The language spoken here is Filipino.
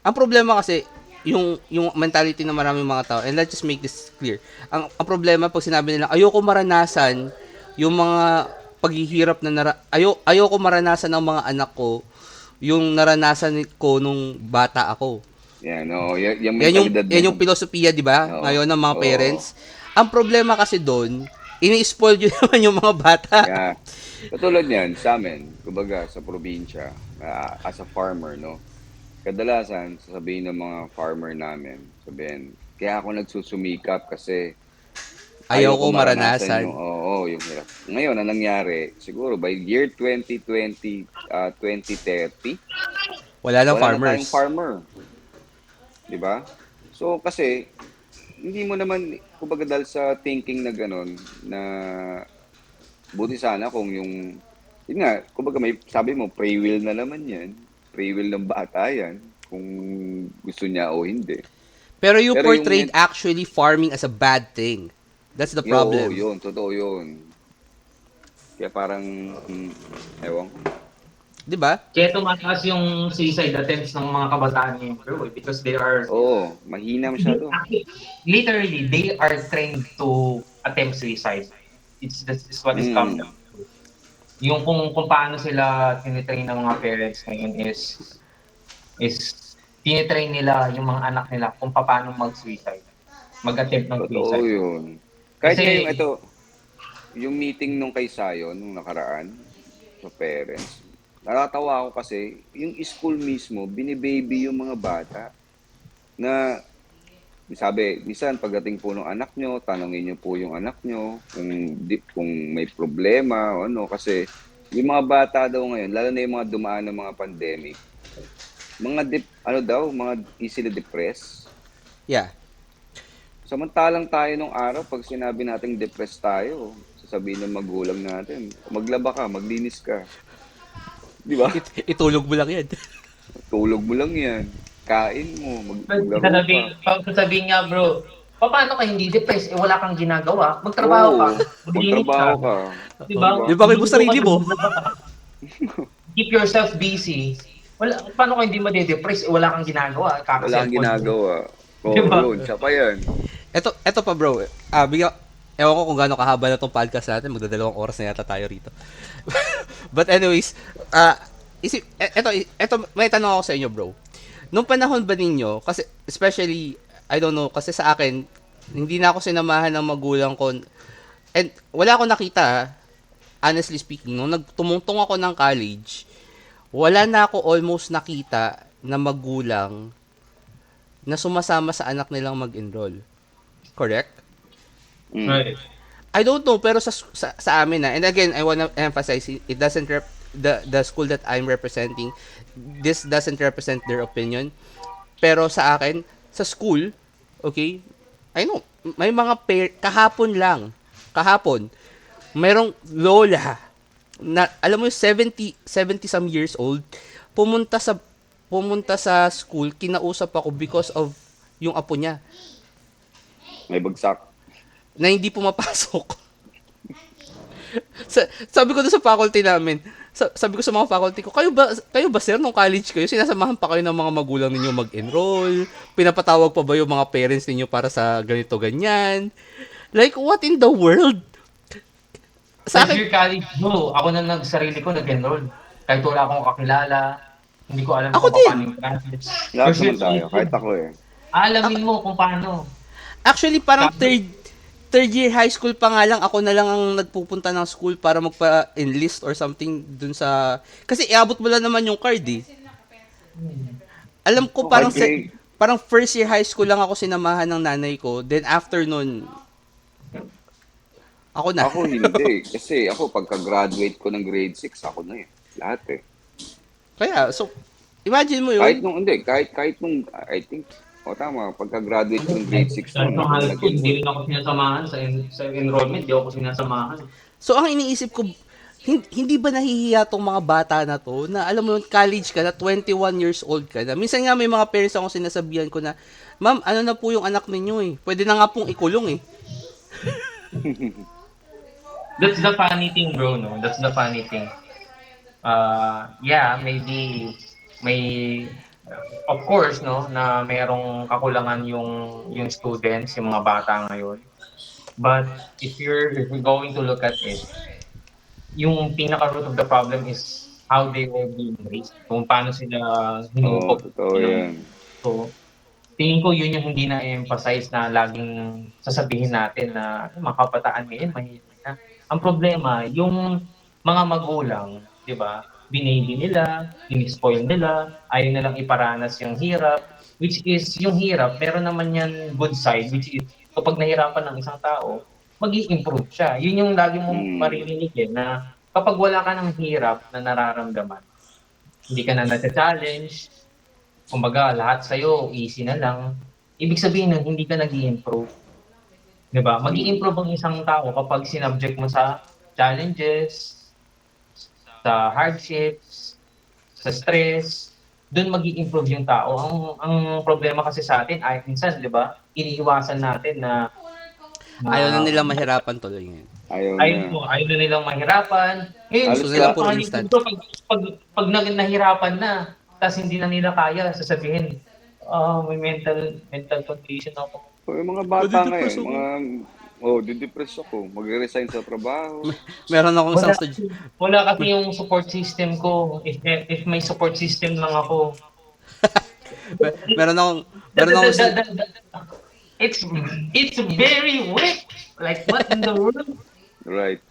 Ang problema kasi, yung mentality ng maraming mga tao, and let's just make this clear. Ang problema pag sinabi nila, ayoko maranasan yung mga paghihirap na ayoko maranasan ng mga anak ko yung naranasan ko nung bata ako. Yan, oo. Yung Yan mentalidad na yung yan. filosofiya, di ba? Oo. Ngayon ng mga Oo. parents. Ang problema kasi doon, ini-spoil yun naman yung mga bata. Yeah. Katulad niyan, sa amin, kumbaga sa probinsya, as a farmer, no? Kadalasan, sasabihin ng mga farmer namin, sabihin, kaya ako nagsusumikap kasi Ayaw ayaw ko ko maranasan maranasan. yung, oo, yung hirap. Ngayon, ang nangyari, siguro by year 2020, 2030, Wala ng wala na tayong farmers. farmer, di ba? So, kasi, hindi mo naman, kumbaga dahil sa thinking na gano'n, na buti sana kung yung, yun nga, kumbaga may, sabi mo, free will na naman yan. Free will ng bata yan, kung gusto niya o hindi. Pero you Pero yung, portrayed actually farming as a bad thing. That's the oo, problem. yun, totoo yun. Kaya parang, ewan ko. 'Di ba? Kaya tumataas yung suicide attempts ng mga kabataan ngayon, bro, because they are Oo, mahina masyado. actually, literally they are trained to attempt suicide. It's what is come Mm, down to. Yung kung paano sila tinitrain ng mga parents ngayon is tinitrain nila yung mga anak nila kung paano mag-suicide, mag-attempt ng totoo suicide. yun. Kahit Kasi ngayong ito, yung meeting nung kay Sayon, nung nakaraan, sa parents, natatawa ako kasi, yung school mismo, binibaby yung mga bata na sabi, minsan pagdating po ng anak nyo, tanongin nyo po yung anak nyo kung may problema o ano. Kasi yung mga bata daw ngayon, lalo na yung mga dumaan ng mga pandemic, ano daw, mga easily depressed. Yeah. Samantalang tayo nung araw, pag sinabi nating depressed tayo, sasabihin ng magulang natin, maglaba ka, maglinis ka. Di ba? Itulog mo lang 'yan. Tulog mo lang yan. Kain mo, maglaro ka. sasabihin nga, bro, paano ka hindi depressed? Eh, wala kang ginagawa. Magtrabaho ka. Oo, Maglinis magtrabaho ka. ka. Di Di ba? ba? Libangan mo Luto ka, sarili mo. maglaba ka. Keep yourself busy. Paano ka hindi ma-depress? Eh, wala kang ginagawa. Wala kang Kaka-cellphone mo. ginagawa. Di Oo, ba? yun. Siya pa yan. Eto pa bro. Ewan ko kung gaano kahaba na tong podcast natin. Magdadalawang oras na yata tayo rito. But anyways, eto, may tanong ako sa inyo, bro. Nung panahon ba ninyo, kasi especially, I don't know, kasi sa akin, hindi na ako sinamahan ng magulang ko. And wala akong nakita, honestly speaking, nung nagtumungtong ako ng college, wala na ako almost nakita na magulang na sumasama sa anak nilang mag-enroll. Correct? Mm. Right. I don't know, pero sa amin na, and again, I wanna emphasize, it doesn't the school that I'm representing, this doesn't represent their opinion. Pero sa akin, sa school, okay, I know, may mga kahapon, mayroong lola na, alam mo yung 70 some years old, pumunta sa pumunta sa school, kinausap ako because of yung apo niya May bagsak. na hindi pumapasok. Sabi ko doon sa faculty namin, sabi ko sa mga faculty ko, kayo ba sir, nung college kayo, sinasamahan pa kayo ng mga magulang ninyo mag-enroll? Pinapatawag pa ba yung mga parents ninyo para sa ganito, ganyan? Like, what in the world? Sa First akin, year college, bro, ako na nagsarili ko nag-enroll. Kahit wala akong kakilala, hindi ko alam ako kung paano din. yung classes. Lahat First year naman tayo. college, Kahit ako eh. Ako, alamin mo kung paano. actually, parang Sabi, third year high school pa nga lang, ako na lang ang nagpupunta ng school para magpa-enlist or something dun sa... Kasi iabot mo lang naman yung card eh. Alam ko Oh, kahit grade. parang first year high school lang ako sinamahan ng nanay ko. Then after nun, ako na. Ako hindi. Kasi ako pagka-graduate ko ng grade 6, ako na eh. Lahat eh. Kaya, so, imagine mo Kahit yun. nung, hindi. Kahit nung, I think, o tama, pagka-graduate ko ng grade 6 kahit noon, nung ako na high school, hindi nag-enroll. rin ako sinasamahan sa enrollment, hindi ako sinasamahan. So, ang iniisip ko, hindi ba nahihiya tong mga bata na to na alam mo yun, college ka na, 21 years old ka na. Minsan nga may mga parents ako sinasabihan ko na, ma'am, ano na po yung anak ninyo eh. Pwede na nga pong ikulong eh. That's the funny thing, bro, no? That's the funny thing. Yeah, maybe may Of course, no, na merong kakulangan yung students, yung mga bata ngayon. But if you're going to look at it, yung pinaka-root of the problem is how they were being raised, kung paano sila Oo, hinupok totoo ng yan. so tingin ko yun yung hindi na-emphasize na laging sasabihin natin na mga kabataan ngayon mahihina. Ang problema, yung mga magulang, 'di ba? Binaby nila, ini-spoil nila, ayaw nilang iparanas yung hirap, which is yung hirap, meron naman yan good side, which is kapag nahirapan ng isang tao, mag-i-improve siya. Yun yung lagi mong Mm. maririnig na kapag wala ka ng hirap na nararamdaman, hindi ka na nata-challenge, kumbaga lahat sa'yo easy na lang, ibig sabihin nun hindi ka nag-i-improve, 'di ba? Mm. Mag-i-improve ang isang tao kapag sinubject mo sa challenges, sa hardships, sa stress, dun mag-i-improve yung tao. Ang problema kasi sa'tin ay minsan 'di ba, iniiwasan natin na na Ayaw na nila mahirapan tuloy ngayon. Ayaw na. ayaw na nilang mahirapan. Ngayon Gusto Halos nila la puro pinapakinggan instant. ko 'pag nahirapan na, ta's hindi na nila kaya sasabihin, may mental condition ako." yung mga bata Madi-depress ngayon, ako. mga didepress ako, magre-resign sa trabaho. Meron akong Wala isang stud- wala kasi yung support system ko. If may support system lang ako. meron akong Da, meron da, da, akong da, si- da, da. It's it's very weak. Like what in the world? Right.